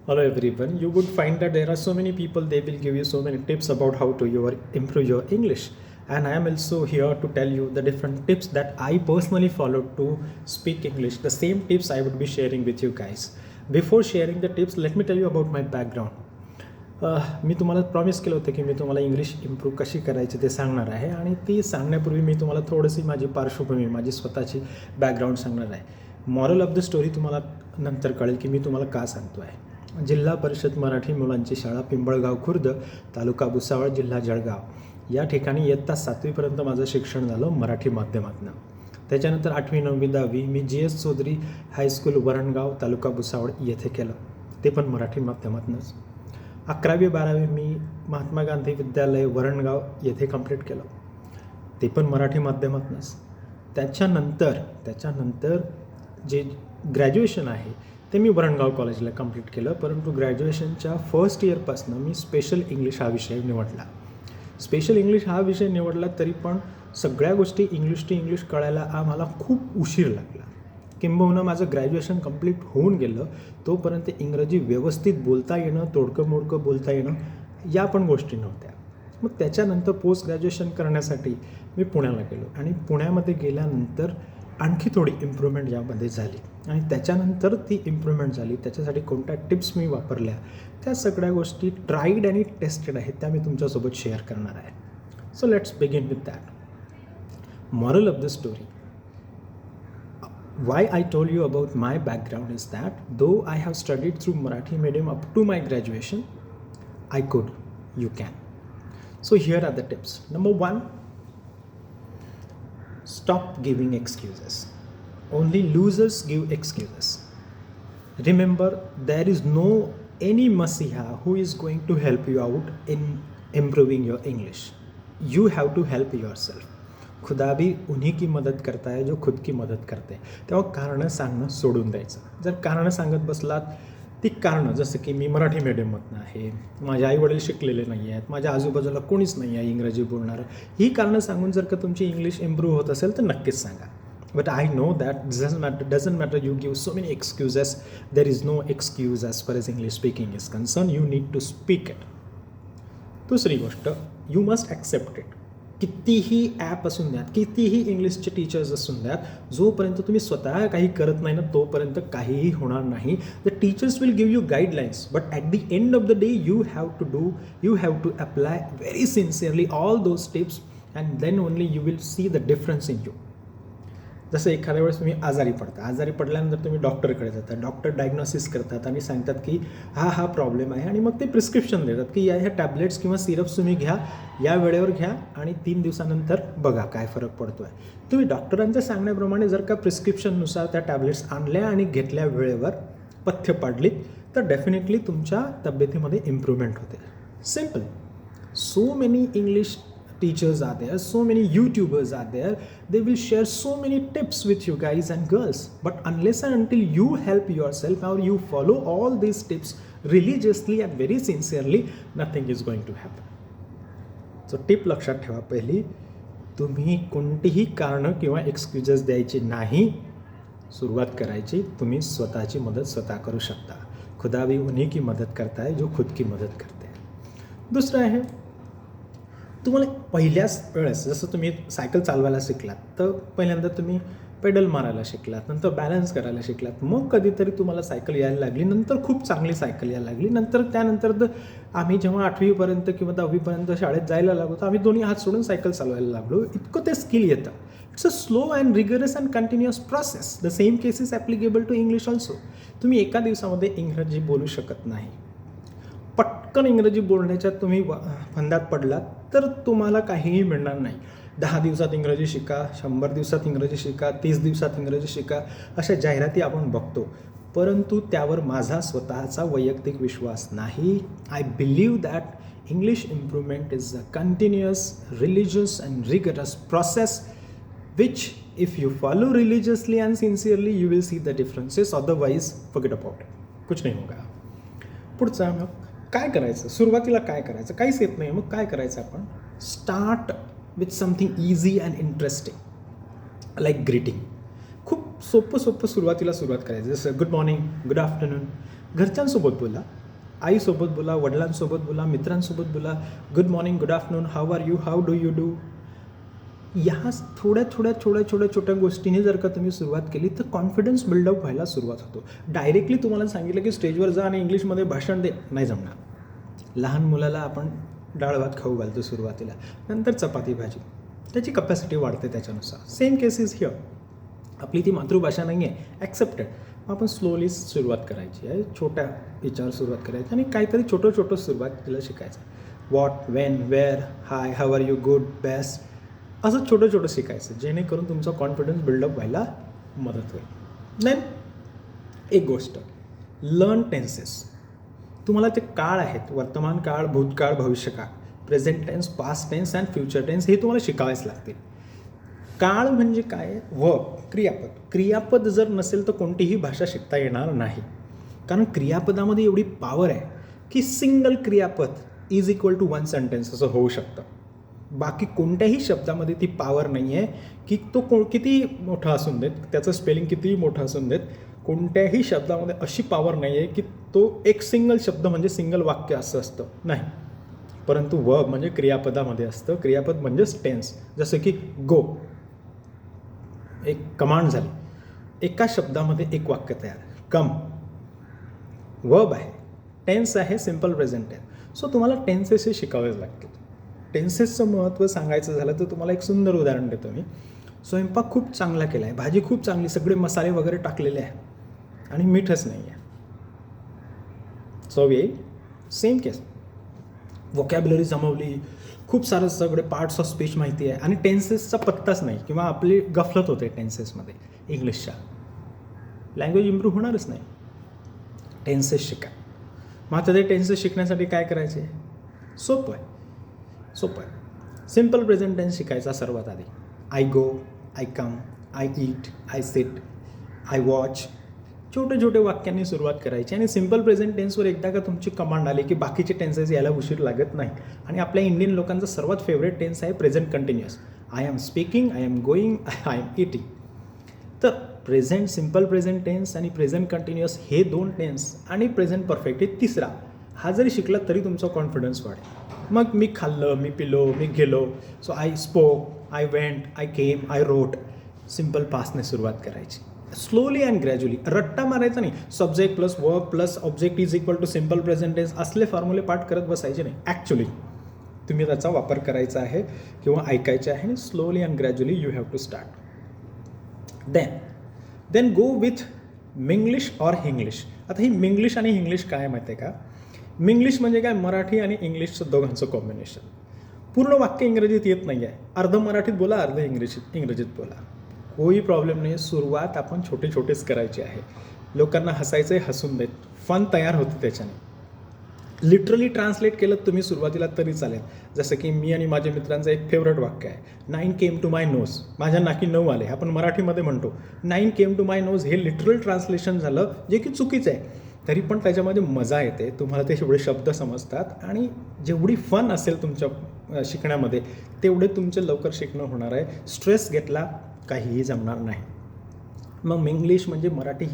Hello everyone. You would find that there are so many people, they will give you so many tips about how to improve your English. And I am also here to tell you the different tips that I personally follow to speak English. The same tips I would be sharing with you guys. Before sharing the tips, let me tell you about my background. मी तुम्हाला promise केलं होतं की मी तुम्हाला English improve कशी करायची ते सांगणार आहे आणि ती सांगण्यापूर्वी मी तुम्हाला थोडीशी माझी पार्श्वभूमी माझी स्वतःची बॅकग्राऊंड सांगणार आहे. मॉरल ऑफ द स्टोरी तुम्हाला नंतर कळेल की मी तुम्हाला का सांगतो आहे. जिल्हा परिषद मराठी मुलांची शाळा पिंपळगाव खुर्द तालुका भुसावळ जिल्हा जळगाव या ठिकाणी इयत्ता 7वीपर्यंत माझं शिक्षण झालं मराठी माध्यमातून. त्याच्यानंतर 8वी 9वी 10वी मी GS चौधरी हायस्कूल वरणगाव तालुका भुसावळ येथे केलं, ते पण मराठी माध्यमातूनच. 11वी 12वी मी महात्मा गांधी विद्यालय वरणगाव येथे कंप्लीट केलं, ते पण मराठी माध्यमातूनच. त्याच्यानंतर जे ग्रॅज्युएशन आहे ते मी वरणगाव कॉलेजला कंप्लीट केलं, परंतु ग्रॅज्युएशनच्या फर्स्ट इयरपासून मी स्पेशल इंग्लिश हा विषय निवडला. स्पेशल इंग्लिश हा विषय निवडला तरी पण सगळ्या गोष्टी इंग्लिश टू इंग्लिश कळायला आम्हाला खूप उशीर लागला. किंबहुना माझं ग्रॅज्युएशन कंप्लीट होऊन गेलं तोपर्यंत इंग्रजी व्यवस्थित बोलता येणं, तोडकं मोडकं बोलता येणं या पण गोष्टी नव्हत्या. मग त्याच्यानंतर पोस्ट ग्रॅज्युएशन करण्यासाठी मी पुण्याला गेलो आणि पुण्यामध्ये गेल्यानंतर आणखी थोडी इम्प्रूव्हमेंट यामध्ये झाली आणि त्याच्यानंतर ती इम्प्रूव्हमेंट झाली त्याच्यासाठी कोणत्या टिप्स मी वापरल्या त्या सगळ्या गोष्टी ट्राईड आणि टेस्टेड आहेत, त्या मी तुमच्यासोबत शेअर करणार आहे. So let's begin with that. Moral of the story. Why I told you about my background is that though I have studied through Marathi medium up to my graduation, I could, you can. So here are the tips. Number 1, stop giving excuses. Only losers give excuses. Remember, there is no any masiha who is going to help you out in improving your English. You have to help yourself. खुदा भी उन्हीं की मदद करता है जो खुद की मदत करते हैं. तेव्हा कारणं सांगणं सोडून द्यायचं. जर कारणं सांगत बसलात ती कारणं, जसं की मी मराठी मीडियममधनं आहे, माझे आईवडील शिकलेले नाही आहेत, माझ्या आजूबाजूला कोणीच नाही आहे इंग्रजी बोलणारं, ही कारणं सांगून जर का तुमची इंग्लिश इम्प्रूव्ह होत असेल तर नक्कीच सांगा. But I know that doesn't matter you give so many excuses. There is no excuse as far as English speaking is concerned. You need to speak it. दुसरी गोष्ट, यू मस्ट ॲक्सेप्ट इट. कितीही app असून द्यात, कितीही इंग्लिशचे teachers असून द्यात, जोपर्यंत तुम्ही स्वतः काही करत नाही ना तोपर्यंत काहीही होणार नाही. The teachers will give you guidelines, but at the end of the day you have to apply very sincerely all those tips and then only you will see the difference in you. जसं एखाद्या वेळेस तुम्ही आजारी पडल्यानंतर तुम्ही डॉक्टरकडे जाता, doctor diagnosis करतात आणि सांगतात की हा प्रॉब्लेम आहे आणि मग ते प्रिस्क्रिप्शन देतात की ह्या टॅब्लेट्स किंवा सिरप्स तुम्ही घ्या, या वेळेवर घ्या आणि 3 दिवसानंतर बघा काय फरक पडतो आहे. तुम्ही डॉक्टरांच्या सांगण्याप्रमाणे जर का प्रिस्क्रिप्शननुसार त्या टॅब्लेट्स आणल्या आणि घेतल्या वेळेवर पथ्य पाडलीत तर डेफिनेटली तुमच्या तब्येतीमध्ये इम्प्रूव्हमेंट होते. Simple. So many English teachers are there, so many YouTubers are there, they will share so many tips with you guys and girls, but unless and until you help yourself or you follow all these tips religiously and very sincerely, nothing is going to happen. So tip लक्षात ठेवा. पहिली, तुम्ही कोणतीही कारणं किंवा excuses द्यायची नाही, सुरुवात करायची. तुम्ही स्वतःची मदत स्वतः करू शकता. खुदा भी उन्हीं की मदद करता है जो खुद की मदद करते हैं. दुसरं आहे, तुम्हाला पहिल्याच वेळेस जसं तुम्ही सायकल चालवायला शिकलात तर पहिल्यांदा तुम्ही पेडल मारायला शिकलात, नंतर बॅलन्स करायला शिकलात, मग कधीतरी तुम्हाला सायकल यायला लागली, नंतर खूप चांगली सायकल यायला लागली. त्यानंतर आम्ही जेव्हा 8वीपर्यंत किंवा 10वीपर्यंत शाळेत जायला लागलो तर आम्ही दोन्ही हात सोडून सायकल चालवायला लागलो. इतकं ते स्किल येतं. It's a slow and rigorous and continuous process. The same case is applicable to English also. तुम्ही एका दिवसामध्ये इंग्रजी बोलू शकत नाही. पटकन इंग्रजी बोलण्याच्या तुम्ही फंदात पडलात तर तुम्हाला काहीही मिळणार नाही. 10 दिवसात इंग्रजी शिका, 100 दिवसात इंग्रजी शिका, 30 दिवसात इंग्रजी शिका, अशा जाहिराती आपण बघतो, परंतु त्यावर माझा स्वतःचा वैयक्तिक विश्वास नाही. I believe that English improvement is a continuous, religious and rigorous process which if you follow religiously and sincerely you will see the differences, otherwise forget about it. कुछ नहीं होगा. पुढचा मग काय करायचं, सुरुवातीला काय करायचं, काहीच येत नाही, मग काय करायचं आपण, start with something easy and interesting like greeting. खूप सोपं सुरुवातीला सुरुवात करायचं. जसं गुड मॉर्निंग, गुड आफ्टरनून. घरच्यांसोबत बोला, आईसोबत बोला, वडिलांसोबत बोला, मित्रांसोबत बोला. Good morning, good afternoon, how are you, how do you do. ह्या छोट्या गोष्टीने जर का तुम्ही सुरुवात केली तर कॉन्फिडन्स बिल्डअप व्हायला सुरुवात होतो. डायरेक्टली तुम्हाला सांगितलं की स्टेजवर जा आणि इंग्लिशमध्ये भाषण दे, नाही जमणार. लहान मुलाला आपण डाळ भात खाऊ घालतो सुरुवातीला, नंतर चपाती भाजी, त्याची कपॅसिटी वाढते त्याच्यानुसार. Same case is here. आपली ती मातृभाषा नाही आहे, ॲक्सेप्टेड. आपण स्लोली सुरुवात करायची आहे, छोट्या याच्यावर सुरुवात करायची आणि काहीतरी छोटं सुरुवातीला शिकायचं. What, when, where, hi, how are you, good, best, असं छोटं शिकायचं, जेणेकरून तुमचा कॉन्फिडन्स बिल्डअप व्हायला मदत होईल. देन एक गोष्ट, लर्न टेन्सेस. तुम्हाला ते काळ आहेत, वर्तमान काळ, भूतकाळ, भविष्यकाळ, present tense, past tense and future tense, हे तुम्हाला शिकावेच लागतील. काळ म्हणजे काय? क्रियापद. क्रियापद जर नसेल तर कोणतीही भाषा शिकता येणार नाही. कारण क्रियापदामध्ये एवढी पॉवर आहे की सिंगल क्रियापद is equal to one sentence असं होऊ शकतं. बाकी कोणत्याही शब्दामध्ये ती पॉवर नाही आहे की तो किती मोठा असून देत, त्याचं स्पेलिंग कितीही मोठं असून देत, कोणत्याही शब्दामध्ये अशी पॉवर नाही आहे की तो एक सिंगल शब्द म्हणजे सिंगल वाक्य असं असतं, नाही. परंतु म्हणजे क्रियापदामध्ये असतं. क्रियापद म्हणजेच टेन्स. जसं की गो, एक कमांड झाली, एका शब्दामध्ये एक वाक्य तयार. कम आहे, टेन्स आहे, सिम्पल प्रेझेंट टेन्स. सो तुम्हाला टेन्सेस हे शिकावेच लागतील. टेन्सेसचं महत्त्व सांगायचं झालं तर तुम्हाला एक सुंदर उदाहरण देतो मी. स्वयंपाक खूप चांगला केला आहे, भाजी खूप चांगली, सगळे मसाले वगैरे टाकलेले आहे आणि मीठच नाही आहे. चव येईल. सेम केस, व्होकॅब्युलरी जमवली, खूप सारं सगळे पार्ट्स ऑफ स्पीच माहिती आहे आणि टेन्सेसचा पत्ताच नाही किंवा आपली गफलत होते टेन्सेसमध्ये. इंग्लिशच्या लँग्वेज इम्प्रूव्ह होणारच नाही. टेन्सेस शिका. मग आता ते टेन्सेस शिकण्यासाठी काय करायचे? सोपं आहे. सिम्पल प्रेझेंट टेन्स शिकायचा सर्वात आधी. I go, I come, I eat, I sit, I watch. छोटे वाक्यांनी सुरुवात करायची आणि सिम्पल प्रेझेंट टेन्सवर एकदा का तुमची कमांड आली की बाकीचे टेन्सेस यायला उशीर लागत नाही. आणि आपल्या इंडियन लोकांचा सर्वात फेवरेट टेन्स आहे present continuous. I am speaking, I am going, I am eating. तर सिम्पल प्रेझेंट टेन्स आणि प्रेझेंट कंटिन्युअस हे 2 टेन्स आणि प्रेझेंट परफेक्ट हे तिसरा, हा जरी शिकला तरी तुमचा कॉन्फिडन्स वाढेल. मग मी खाल्लं, मी पिलो, मी गेलो. So I spoke, I went, I came, I wrote. Simple पास्टने सुरुवात करायची. Slowly and gradually. रट्टा मारायचा नाही. Subject plus verb plus object is equal to simple present tense असले फॉर्म्युले पाठ करत बसायचे नाही. ॲक्च्युली तुम्ही त्याचा वापर करायचा आहे किंवा ऐकायचे आहे. Slowly and gradually you have to start. Then go with Minglish or Hinglish. आता ही मिंग्लिश आणि हिंग्लिश काय माहिती आहे का? मिंग्लिश म्हणजे काय? मराठी आणि इंग्लिशचं दोघांचं कॉम्बिनेशन. पूर्ण वाक्य इंग्रजीत येत नाही आहे, अर्ध मराठीत बोला, अर्ध इंग्रजीत बोला, कोई प्रॉब्लेम नाही. सुरुवात आपण छोटेच करायची आहे. लोकांना हसायचं आहे, हसून देत. फन तयार होतं त्याच्याने. लिटरली ट्रान्सलेट केलं तुम्ही सुरुवातीला तरी चालेल. जसं की मी आणि माझ्या मित्रांचं एक फेवरेट वाक्य आहे, 9 केम टू माय नोज. माझ्या नाकी 9 आले. आपण मराठीमध्ये म्हणतो 9 केम टू माय नोज. हे लिटरल ट्रान्सलेशन झालं, जे की चुकीचं आहे. तरी पण त्याच्यामध्ये मजा येते. तुम्हाला ते एवढे शब्द समजतात आणि जेवढी फन असेल तुमच्या शिकण्यामध्ये तेवढे तुमचं लवकर शिकणं होणार आहे. स्ट्रेस घेतला काहीही जमणार नाही. मग इंग्लिश म्हणजे मराठी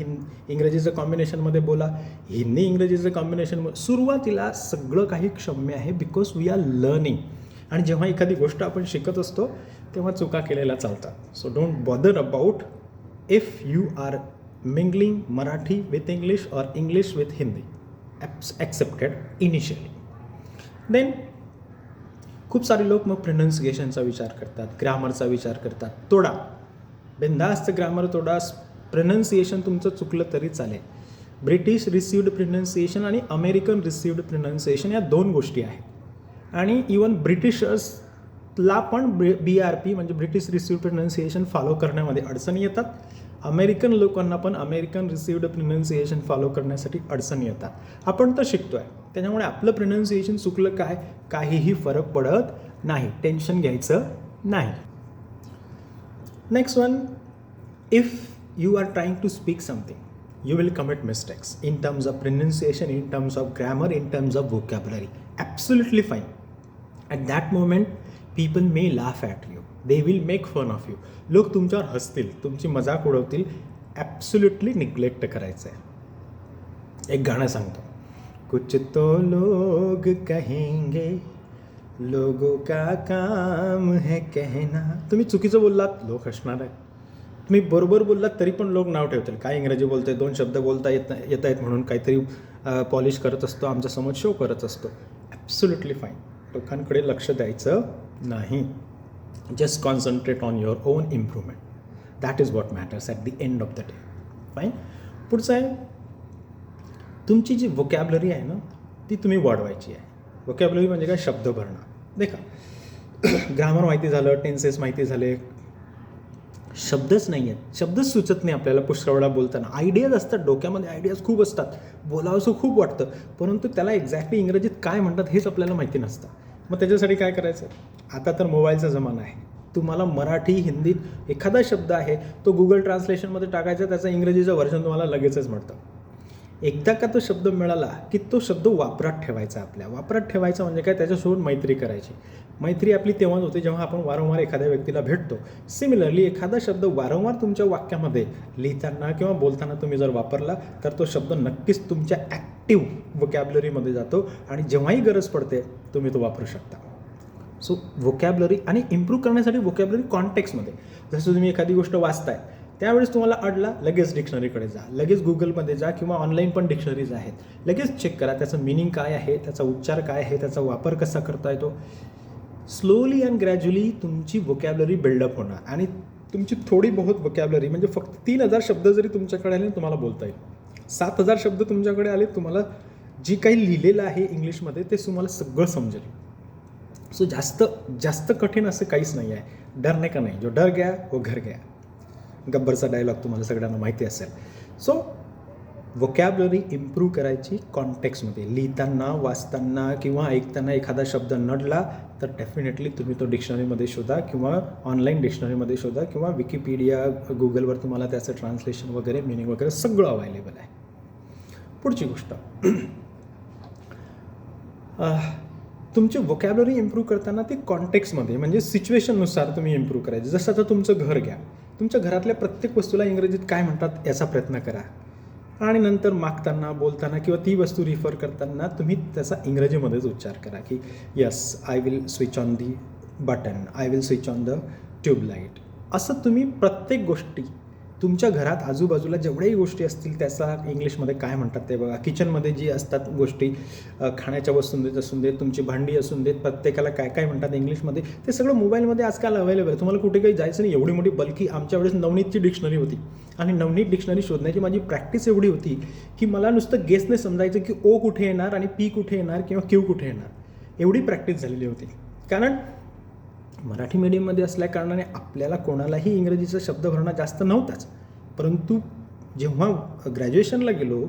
इंग्रजीचं कॉम्बिनेशनमध्ये बोला, हिंदी इंग्रजीचं कॉम्बिनेशन. सुरुवातीला सगळं काही क्षम्य आहे, बिकॉज वी आर लर्निंग. आणि जेव्हा एखादी गोष्ट आपण शिकत असतो तेव्हा चुका केलेल्या चालतात. So don't bother about if you are mingling Marathi with English और English with Hindi. Accepted initially. Then खूप सारे लोक मग प्रोनाऊन्सिएशनचा विचार करतात, ग्रामरचा विचार करतात. तोडा, बिंदास्त ग्रामर तोडा. प्रोनाऊन्सिएशन तुमचं चुकलं तरी चालेल. ब्रिटिश रिसिव्ड प्रोनाऊन्सिएशन आणि अमेरिकन रिसिव्ड प्रोनाऊन्सिएशन या 2 गोष्टी आहेत. आणि इवन ब्रिटिशर्सला पण BRP म्हणजे ब्रिटिश रिसिव्ड प्रोनाऊन्सिएशन फॉलो करण्यामध्ये अडचणी येतात. अमेरिकन लोकांना पण अमेरिकन रिसिव्ड प्रोनाऊन्सिएशन फॉलो करण्यासाठी अडचणी येतात. आपण तर शिकतो आहे, त्याच्यामुळे आपलं प्रोनाऊन्सिएशन चुकलं काय, काहीही फरक पडत नाही. टेन्शन घ्यायचं नाही. Next one, if you are trying to speak something, you will commit mistakes in terms of pronunciation, in terms of grammar, in terms of vocabulary. Absolutely fine. At that moment, people may laugh at you. They will make fun of you. लोक तुमच्यावर हसतील, तुमची मजाक उडवतील. Absolutely neglect करायचं आहे. एक गाणं सांगतो, कुछ तो लोग कहेंगे, लोगों का काम है कहना. तुम्ही चुकीचं बोललात, लोक हसणार आहे. तुम्ही बरोबर बोललात तरी पण लोक नाव ठेवतील. काय इंग्रजी बोलतोय, 2 शब्द बोलता येत आहेत म्हणून काहीतरी पॉलिश करत असतो, आमचा समज शो करत असतो. Absolutely fine. लोकांकडे लक्ष द्यायचं नाही. Just concentrate on your on improvement. That is what matters at the end of the day. Fine. पुढचं आहे, तुमची जी व्होकॅब्लरी आहे ना ती तुम्ही वाढवायची आहे. व्होकॅब्लरी म्हणजे काय, शब्द भरणं. देखा, ग्रामर माहिती झालं, टेन्सेस माहिती झाले, शब्दच नाही आहेत, शब्दच सुचत नाही आपल्याला पुष्कळ वेळा बोलताना. आयडियाज असतात डोक्यामध्ये, आयडियाज खूप असतात, बोलावंसं खूप वाटतं, परंतु त्याला एक्झॅक्टली इंग्रजीत काय म्हणतात हेच आपल्याला माहिती नसतं. मग त्याच्यासाठी काय करायचं, आता तर मोबाईलचा जमाना आहे. तुम्हाला मराठी हिंदीत एखादा शब्द आहे तो गुगल ट्रान्सलेशनमध्ये टाकायचा, त्याचं इंग्रजीचं व्हर्जन तुम्हाला लगेचच मिळतं. एकदा का तो शब्द मिळाला की तो शब्द वापरात ठेवायचा. आपल्या वापरात ठेवायचा म्हणजे काय, त्याच्यासोबत मैत्री करायची. मैत्री आपली तेव्हाच होते जेव्हा आपण वारंवार एखाद्या व्यक्तीला भेटतो. सिमिलरली एखादा शब्द वारंवार तुमच्या वाक्यामध्ये लिहिताना किंवा बोलताना तुम्ही जर वापरला तर तो शब्द नक्कीच तुमच्या ॲक्टिव्ह व्होकॅब्लरीमध्ये जातो आणि जेव्हाही गरज पडते तुम्ही तो वापरू शकता. सो व्होकॅब्लरी आणि इम्प्रूव्ह करण्यासाठी व्होकॅब्लरी कॉन्टेक्स्टमध्ये, जसं तुम्ही एखादी गोष्ट वाचताय त्यावेळेस तुम्हाला अडला, लगेच डिक्शनरीकडे जा, लगेच गुगलमध्ये जा किंवा ऑनलाईन पण डिक्शनरीज आहेत, लगेच चेक करा त्याचं मिनिंग काय आहे, त्याचा उच्चार काय आहे, त्याचा वापर कसा करता येतो. स्लोली अँड ग्रॅज्युअली तुमची व्होकॅब्लरी बिल्डअप होणार आणि तुमची थोडी बहुत व्होकॅब्लरी म्हणजे फक्त 3000 शब्द जरी तुमच्याकडे आले तुम्हाला बोलता येईल. 7000 शब्द तुमच्याकडे आले, तुम्हाला जी काही लिहिलेलं आहे इंग्लिशमध्ये ते तुम्हाला सगळं समजेल. सो जास्त कठीण असं काहीच नाही आहे. डरने का नाही, जो डर गया वो घर गया. गब्बरचा डायलॉग तुम्हाला सगळ्यांना माहिती असेल. सो व्होकॅब्लरी इम्प्रूव्ह करायची कॉन्टेक्स्टमध्ये, लिहिताना, वाचताना किंवा ऐकताना एखादा शब्द नडला तर डेफिनेटली तुम्ही तो डिक्शनरीमध्ये शोधा किंवा ऑनलाईन डिक्शनरीमध्ये शोधा किंवा विकिपीडिया, गुगलवर तुम्हाला त्याचं ट्रान्सलेशन वगैरे, मिनिंग वगैरे सगळं अवेलेबल आहे. पुढची गोष्ट, तुमची व्होकॅब्लरी इम्प्रूव्ह करताना ती कॉन्टेक्स्टमध्ये म्हणजे सिच्युएशननुसार तुम्ही इम्प्रूव्ह करायचं. जसं आता तुमचं घर घ्या, तुमच्या घरातल्या प्रत्येक वस्तूला इंग्रजीत काय म्हणतात याचा प्रयत्न करा आणि नंतर मागताना, बोलताना किंवा ती वस्तू रिफर करताना तुम्ही त्याचा इंग्रजीमध्येच उच्चार करा की yes I will switch on the button, I will switch on the tubelight. असं तुम्ही प्रत्येक गोष्टी तुमच्या घरात आजूबाजूला जेवढ्याही गोष्टी असतील त्याचा इंग्लिशमध्ये काय म्हणतात ते बघा. किचनमध्ये जी असतात गोष्टी, खाण्याच्या वस्तूंदेत असून देत, तुमची भांडी असून देत, प्रत्येकाला काय काय म्हणतात इंग्लिशमध्ये ते सगळं मोबाईलमध्ये आजकाल अवेलेबल आहे. तुम्हाला कुठे काही जायचं नाही. एवढी मोठी बल्की आमच्या वेळेस नवनीतची डिक्शनरी होती आणि नवनीत डिक्शनरी शोधण्याची माझी प्रॅक्टिस एवढी होती की मला नुसतं गेसने समजायचं की ओ कुठे येणार आणि पी कुठे येणार किंवा क्यू कुठे येणार, एवढी प्रॅक्टिस झालेली होती. कारण मराठी मीडियममध्ये असल्याकारणाने आपल्याला कोणालाही इंग्रजीचा शब्द भरणा जास्त नव्हताच. परंतु जेव्हा ग्रॅज्युएशनला गेलो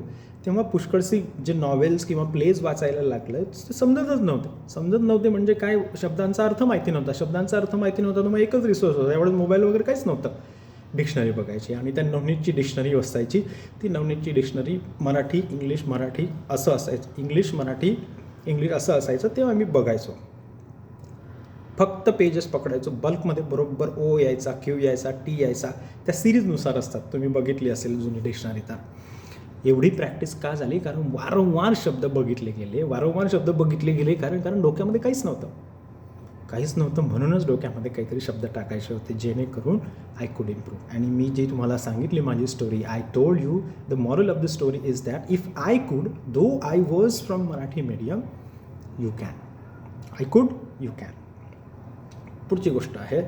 तेव्हा पुष्कळशी जे नॉवेल्स किंवा प्लेज वाचायला लागलं ते समजतच नव्हते म्हणजे काय, शब्दांचा अर्थ माहिती नव्हता. शब्दांचा अर्थ माहिती नव्हता तर मग एकच रिसोर्स होता, एवढं मोबाईल वगैरे काहीच नव्हतं. डिक्शनरी बघायची आणि त्या नवनीतची डिक्शनरी असायची. ती नवनीतची डिक्शनरी मराठी इंग्लिश मराठी असं असायचं, इंग्लिश मराठी इंग्लिश असं असायचं. तेव्हा मी बघायचो, फक्त पेजेस पकडायचो. बल्कमध्ये बरोबर ओ यायचा, क्यू यायचा, टी यायचा. त्या सिरीजनुसार असतात, तुम्ही बघितली असेल जुनी डिक्शनरी. तर एवढी प्रॅक्टिस का झाली, कारण वारंवार शब्द बघितले गेले कारण डोक्यामध्ये काहीच नव्हतं म्हणूनच डोक्यामध्ये काहीतरी शब्द टाकायचे होते जेणेकरून आय कुड इम्प्रूव्ह. आणि मी जी तुम्हाला सांगितली माझी story, I told you the moral of the story is that if I could, though I was from Marathi medium, you can. I could, you can. पुढची गोष्ट आहे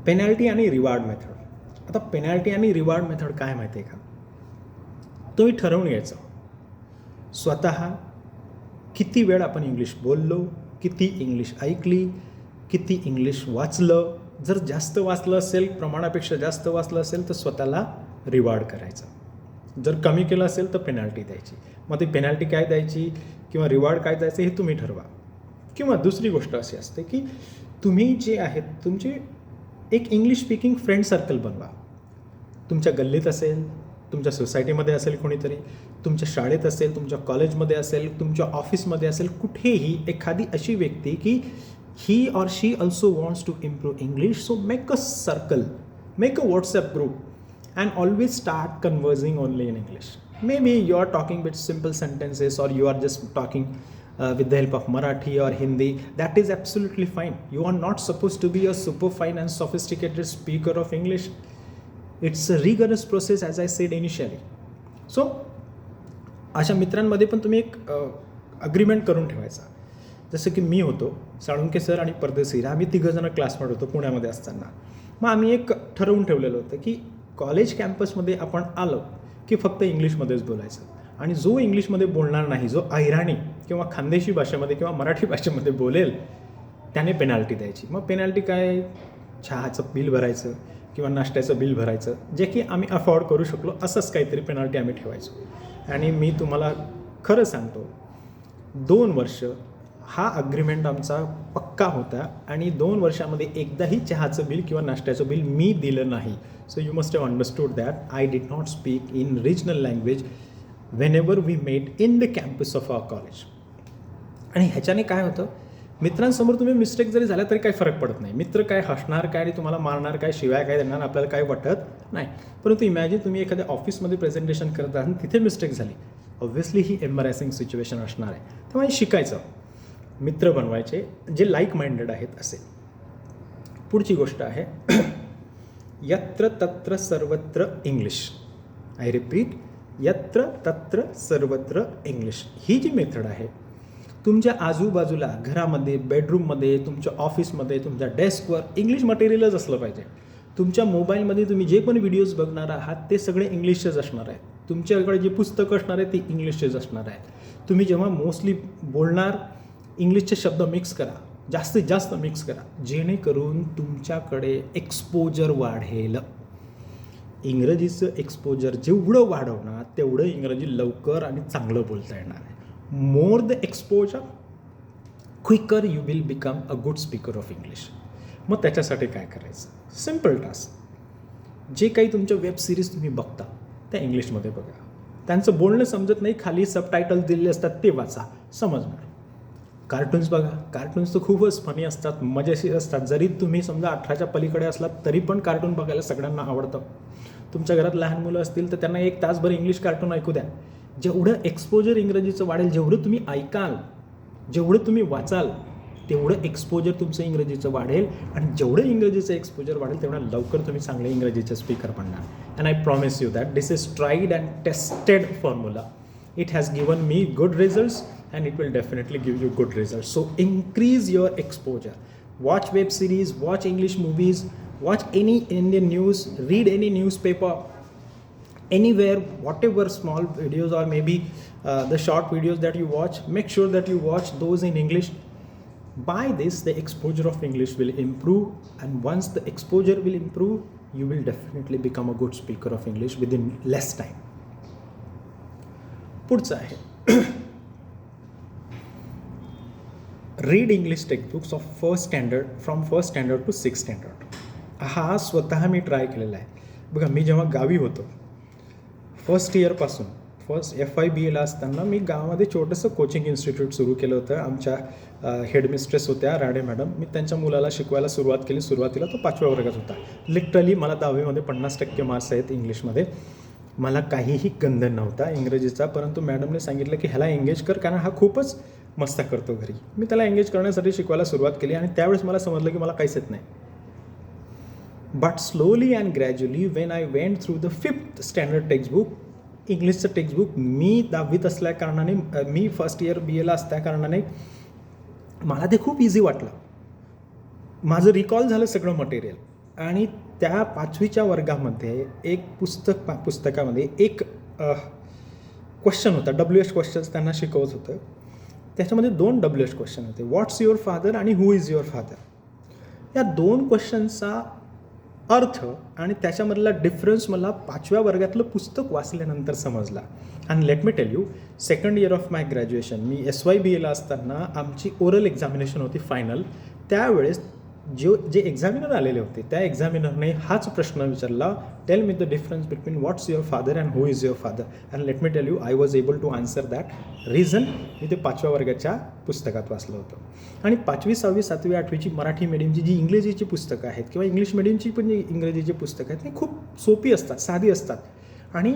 पेनल्टी आणि रिवॉर्ड मेथड. आता penalty आणि रिवॉर्ड मेथड काय माहिती आहे का, तुम्ही ठरवून घ्यायचं स्वतः किती वेळ आपण इंग्लिश बोललो, किती इंग्लिश ऐकली, किती इंग्लिश वाचलं. जर जास्त वाचलं असेल, प्रमाणापेक्षा जास्त वाचलं असेल तर स्वतःला रिवॉर्ड करायचं. जर कमी केलं असेल तर पेनल्टी द्यायची. मग ती पेनल्टी काय द्यायची किंवा रिवॉर्ड काय द्यायचं हे तुम्ही ठरवा. किंवा दुसरी गोष्ट अशी असते की तुम्ही जे आहेत तुमचे एक इंग्लिश स्पीकिंग फ्रेंड सर्कल बनवा. तुमच्या गल्लीत असेल, तुमच्या सोसायटीमध्ये असेल कोणीतरी, तुमच्या शाळेत असेल, तुमच्या कॉलेजमध्ये असेल, तुमच्या ऑफिसमध्ये असेल, कुठेही एखादी अशी व्यक्ती की he or she also wants to improve English. So make a circle, make a WhatsApp group and always start conversing only in English. Maybe you are talking with simple sentences, or you are just talking with the help of Marathi or Hindi. That is absolutely fine. You are not supposed to be a super fine and sophisticated speaker of English. It's a rigorous process, as I said initially. So अशा मित्रांमध्ये पण तुम्ही एक agreement करून ठेवायचा. जसं की मी होतो, साळुंके सर आणि परदेशीर, आम्ही तिघंजणं क्लासमेट होतो पुण्यामध्ये असताना. मग आम्ही एक ठरवून ठेवलेलं होतं की कॉलेज कॅम्पसमध्ये आपण आलो की फक्त इंग्लिशमध्येच बोलायचं, आणि जो इंग्लिशमध्ये बोलणार नाही, जो अहिराणी किंवा खानदेशी भाषेमध्ये किंवा मराठी भाषेमध्ये बोलेल, त्याने पेनल्टी द्यायची. मग पेनल्टी काय, चहाचं बिल भरायचं किंवा नाश्त्याचं बिल भरायचं, जे की आम्ही अफोर्ड करू शकलो, असंच काहीतरी पेनल्टी आम्ही ठेवायचो. आणि मी तुम्हाला खरं सांगतो, 2 वर्ष हा अग्रीमेंट आमचा पक्का होता, आणि 2 वर्षामध्ये एकदाही चहाचं बिल किंवा नाश्त्याचं बिल मी दिलं नाही. So you must have understood that I did not speak in regional language whenever we met in the campus of our college. आणि ह्याच्याने काय होतं, मित्रांसमोर तुम्ही मिस्टेक जरी झाल्या तरी काही फरक पडत नाही. मित्र काय हसणार काय आणि तुम्हाला मारणार काय, शिवाय काय देणार, आपल्याला काय वाटत नाही. परंतु इमॅजिन तुम्ही एखाद्या ऑफिसमध्ये प्रेझेंटेशन करत आहात आणि तिथे मिस्टेक झाली, ऑब्व्हियसली ही एम्बॅरेसिंग सिच्युएशन असणार आहे. तेव्हा शिकायचं, मित्र बनवायचे जे लाईक माइंडेड आहेत असे. पुढची गोष्ट आहे यत्र तत्र सर्वत्र इंग्लिश. आय रिपीट, यत्र तत्र सर्वत्र इंग्लिश. ही जी मेथड आहे, तुमच्या आजूबाजूला, घरामध्ये, बेडरूममध्ये, तुमच्या ऑफिसमध्ये, तुमच्या डेस्कवर इंग्लिश मटेरियलच असलं पाहिजे. तुमच्या मोबाईलमध्ये तुम्ही जे पण व्हिडिओज बघणार आहात ते सगळे इंग्लिशचेच असणार आहेत. तुमच्याकडे जे पुस्तकं असणार आहेत ती इंग्लिशचेच असणार आहेत. तुम्ही जेव्हा मोस्टली बोलणार, इंग्लिशचे शब्द मिक्स करा, जास्तीत जास्त मिक्स करा, जेणेकरून तुमच्याकडे एक्सपोजर वाढेल. इंग्रजीचं एक्सपोजर जेवढं वाढवणार तेवढं इंग्रजी लवकर आणि चांगलं बोलता येणार आहे. More the exposure, quicker you will become a good speaker of English. मग त्याच्यासाठी काय करायचं, सिम्पल टास्क. जे काही तुमच्या वेब सिरीज तुम्ही बघता त्या इंग्लिशमध्ये बघा. त्यांचं बोलणं समजत नाही, खाली सबटायटल दिलेले असतात ते वाचा, समजणार. कार्टून्स बघा, कार्टून्स तर खूपच फनी असतात, मजेशीर असतात. जरी तुम्ही समजा 18च्या पलीकडे असलात तरी पण कार्टून बघायला सगळ्यांना आवडतं. तुमच्या घरात लहान मुलं असतील तर त्यांना 1 तासभर इंग्लिश कार्टून ऐकू द्या. जेवढं एक्सपोजर इंग्रजीचं वाढेल, जेवढं तुम्ही ऐकाल, जेवढं तुम्ही वाचाल, तेवढं एक्सपोजर तुमचं इंग्रजीचं वाढेल. आणि जेवढं इंग्रजीचं एक्सपोजर वाढेल तेवढं लवकर तुम्ही चांगले इंग्रजीचे स्पीकर बनणार. And I promise you that this is tried and tested formula. It has given me good results and it will definitely give you good results. So increase your exposure. Watch web series, watch English movies, watch any Indian news, read any newspaper, anywhere, whatever small videos or maybe the short videos that you watch, make sure that you watch those in English. By this, the exposure of English will improve, and once the exposure will improve, you will definitely become a good speaker of English within less time. पुढचं आहे read English textbooks of first standard, from first standard to 6th standard. हा स्वतः मी try केलेला आहे. बघा, मी जेव्हा गावी होतो, फर्स्ट इयरपासून, फर्स्ट FIBAला असताना मी गावामध्ये छोटंसं कोचिंग इन्स्टिट्यूट सुरू केलं होतं. आमच्या हेडमिस्ट्रेस होत्या राणे मॅडम. मी त्यांच्या मुलाला शिकवायला सुरुवात केली. सुरुवातीला तो 5व्या वर्गात होता. लिटरली मला 10वीमध्ये 50% मार्क्स आहेत इंग्लिशमध्ये. मला काहीही गंध नव्हता इंग्रजीचा, परंतु मॅडमने सांगितलं की ह्याला एंगेज कर, कारण हा खूपच मस्त करतो घरी. मी त्याला एंगेज करण्यासाठी शिकवायला सुरुवात केली, आणि त्यावेळेस मला समजलं की मला काहीच येत नाही. But slowly and gradually when I went through the 5th standard textbook, इंग्लिशचं टेक्स्टबुक, मी 10वीत असल्या कारणाने, मी फर्स्ट इयर BAला असल्या कारणाने मला ते खूप इझी वाटलं. माझं रिकॉल झालं सगळं मटेरियल. आणि त्या 5वीच्या वर्गामध्ये एक पुस्तकामध्ये एक क्वेश्चन होता, WH क्वेश्चन्स त्यांना शिकवत होतं. त्याच्यामध्ये 2 WH क्वेश्चन होते, व्हॉट्स युअर फादर आणि हू इज युअर फादर. या 2 क्वेश्चनचा अर्थ आणि त्याच्यामधला डिफरन्स मला 5व्या वर्गातलं पुस्तक वाचल्यानंतर समजला. आणि let me tell you, 2nd year of my graduation, मी SYBAला असताना आमची ओरल एक्झामिनेशन होती फायनल. त्यावेळेस जे एक्झामिनर आलेले होते त्या एक्झामिनरने हाच प्रश्न विचारला, tell me the difference between what's your father and who is your father. And let me tell you, I was able to answer that. Reason मी ते 5व्या वर्गाच्या पुस्तकात वाचलं होतं. आणि 5वी, 6वी, 7वी, 8वीची मराठी मीडियमची जी इंग्रजीची पुस्तकं आहेत किंवा इंग्लिश मिडियमची पण जी इंग्रजीची पुस्तकं आहेत ती खूप सोपी असतात, साधी असतात. आणि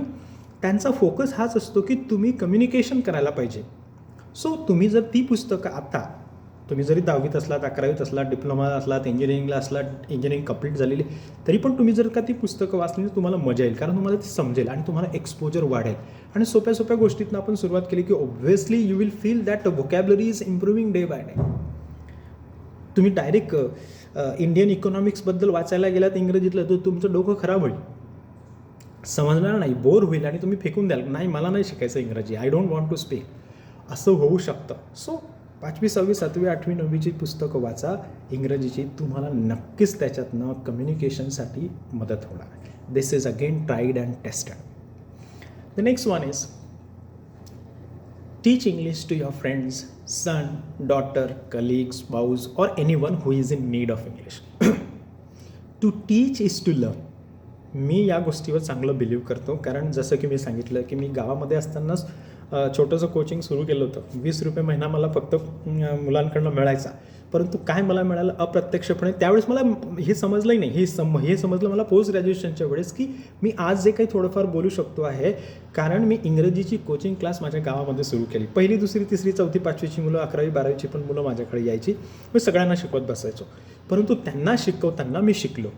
त्यांचा फोकस हाच असतो की तुम्ही कम्युनिकेशन करायला पाहिजे. सो तुम्ही जर ती पुस्तकं आता तुम्ही जरी 10वीत असलात, 11वीत असलात, डिप्लोमा असलात, इंजिनिअरिंगला असलात, इंजिनिअरिंग कंप्लीट झालेली, तरी पण तुम्ही जर का ती पुस्तकं वाचली तर तुम्हाला मजा येईल, कारण तुम्हाला ते समजेल आणि तुम्हाला एक्सपोजर वाढेल. आणि सोप्या सोप्या गोष्टीतनं आपण सुरुवात केली की obviously you will feel that vocabulary is improving day by day. तुम्ही डायरेक्ट इंडियन इकॉनॉमिक्सबद्दल वाचायला गेलात इंग्रजीतलं तर तुमचं डोकं खराब होईल, समजणार नाही, बोर होईल आणि तुम्ही फेकून द्याल, नाही मला नाही शिकायचं इंग्रजी, I don't want to speak, असं होऊ शकतं. सो 5वी 6वी 7वी 8वी 9वीची पुस्तकं वाचा इंग्रजीची, तुम्हाला नक्कीच त्याच्यातनं कम्युनिकेशनसाठी मदत होणार. This is again tried and tested. The next one is teach English to your friends, son, daughter, colleague, spouse or anyone who is in need of English. To teach is to learn. मी या गोष्टीवर चांगलं believe करतो, कारण जसं की मी सांगितलं की मी गावामध्ये असतानाच छोटंसं कोचिंग सुरू केलं होतं. 20 रुपये महिना मला फक्त मुलांकडनं मिळायचा, परंतु काय मला मिळालं अप्रत्यक्षपणे त्यावेळेस मला हे समजलंही नाही. हे समजलं मला पोस्ट ग्रॅज्युएशनच्या वेळेस की मी आज जे काही थोडंफार बोलू शकतो आहे कारण मी इंग्रजीची कोचिंग क्लास माझ्या गावामध्ये सुरू केली. 1ली 2री 3री 4थी 5वीची मुलं, 11वी 12वीची पण मुलं माझ्याकडे यायची, मी सगळ्यांना शिकवत बसायचो. परंतु त्यांना शिकवताना मी शिकलो.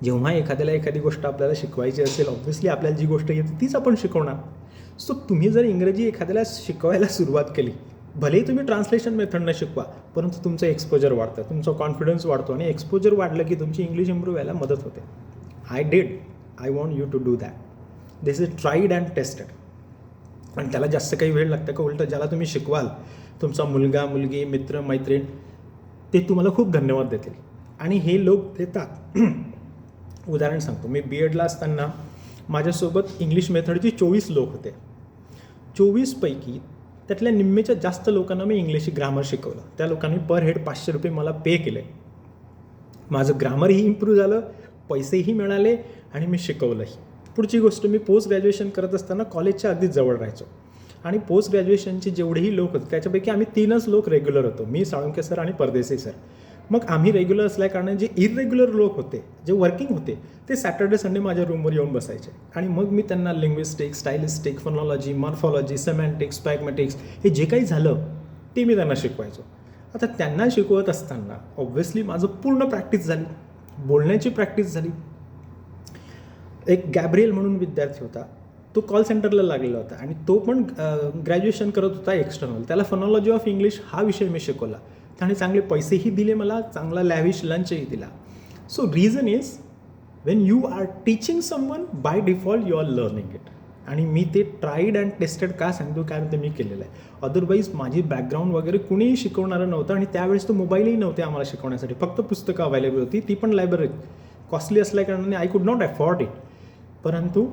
जेव्हा एखाद्याला एखादी गोष्ट आपल्याला शिकवायची असेल, ऑब्व्हियसली आपल्याला जी गोष्ट येते तीच आपण शिकवणार. सो तुम्ही जर इंग्रजी एखाद्याला शिकवायला सुरुवात केली, भलेही तुम्ही ट्रान्सलेशन मेथडनं शिकवा, परंतु तुमचं एक्सपोजर वाढतं, तुमचा कॉन्फिडन्स वाढतो आणि एक्सपोजर वाढलं की तुमची इंग्लिश इम्प्रूव्ह व्हायला मदत होते. I want you to do that. This is tried and tested. आणि त्याला जास्त काही वेळ लागतं का? उलटं ज्याला तुम्ही शिकवाल, तुमचा मुलगा, मुलगी, मित्र, मैत्रीण, ते तुम्हाला खूप धन्यवाद देतील आणि हे लोक देतात. उदाहरण सांगतो, मी BEdला असताना माझ्यासोबत इंग्लिश मेथडची 24 लोक होते. 24 पैकी त्यातल्या निम्मेच्या जास्त लोकांना मी इंग्लिश ग्रामर शिकवलं. त्या लोकांनी पर हेड 500 रुपये मला पे केले. माझं ग्रामरही इम्प्रूव्ह झालं, पैसेही मिळाले आणि मी शिकवलंही. पुढची गोष्ट, मी पोस्ट ग्रॅज्युएशन करत असताना कॉलेजच्या अगदी जवळ राहायचो आणि पोस्ट ग्रॅज्युएशनचे जेवढेही लोक होते त्याच्यापैकी आम्ही 3च लोक रेग्युलर होतो, मी, साळुंके सर आणि परदेशी सर. मग आम्ही रेग्युलर असल्याकारणे जे इरेग्युलर लोक होते, जे वर्किंग होते, ते सॅटर्डे संडे माझ्या रूमवर येऊन बसायचे आणि मग मी त्यांना लिंग्विस्टिक्स, स्टायलिस्टिक, फोनॉलॉजी, मॉर्फॉलॉजी, सेमॅन्टिक्स, प्रॅग्मॅटिक्स हे जे काही झालं ते मी त्यांना शिकवायचो. आता त्यांना शिकवत असताना ऑब्व्हियसली माझं पूर्ण प्रॅक्टिस झाली, बोलण्याची प्रॅक्टिस झाली. एक गॅब्रियल म्हणून विद्यार्थी होता, तो कॉल सेंटरला लागलेला होता आणि तो पण ग्रॅज्युएशन करत होता एक्सटर्नल. त्याला फोनॉलॉजी ऑफ इंग्लिश हा विषय मी शिकवला. त्याने चांगले पैसेही दिले मला, चांगला लॅविश लंचही दिला. So reason is when you are teaching someone by default you are learning it. आणि मी ते ट्राईड अँड टेस्टेड का सांगतो, कारण ते मी केलेलं आहे. अदरवाईज माझी बॅकग्राऊंड वगैरे कुणीही शिकवणारं नव्हतं आणि त्यावेळेस तो मोबाईलही नव्हते आम्हाला शिकवण्यासाठी, फक्त पुस्तकं अवेलेबल होती, ती पण लायब्ररीत. कॉस्टली असल्याकारणाने I could not afford it. परंतु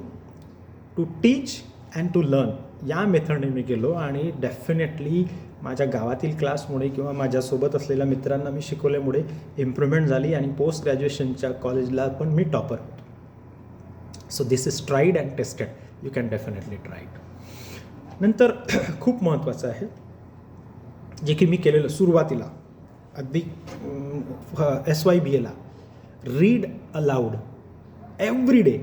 to teach and to learn या मेथडने मी गेलो आणि डेफिनेटली माझ्या गावातील क्लासमुळे किंवा माझ्यासोबत असलेल्या मित्रांना मी शिकवल्यामुळे इम्प्रूव्हमेंट झाली आणि पोस्ट ग्रॅज्युएशनच्या कॉलेजला पण मी टॉपर होतो. So this is tried and tested, you can definitely try it. नंतर खूप महत्त्वाचं आहे जे की मी केलेलं सुरुवातीला अगदी SYBAला, read aloud every day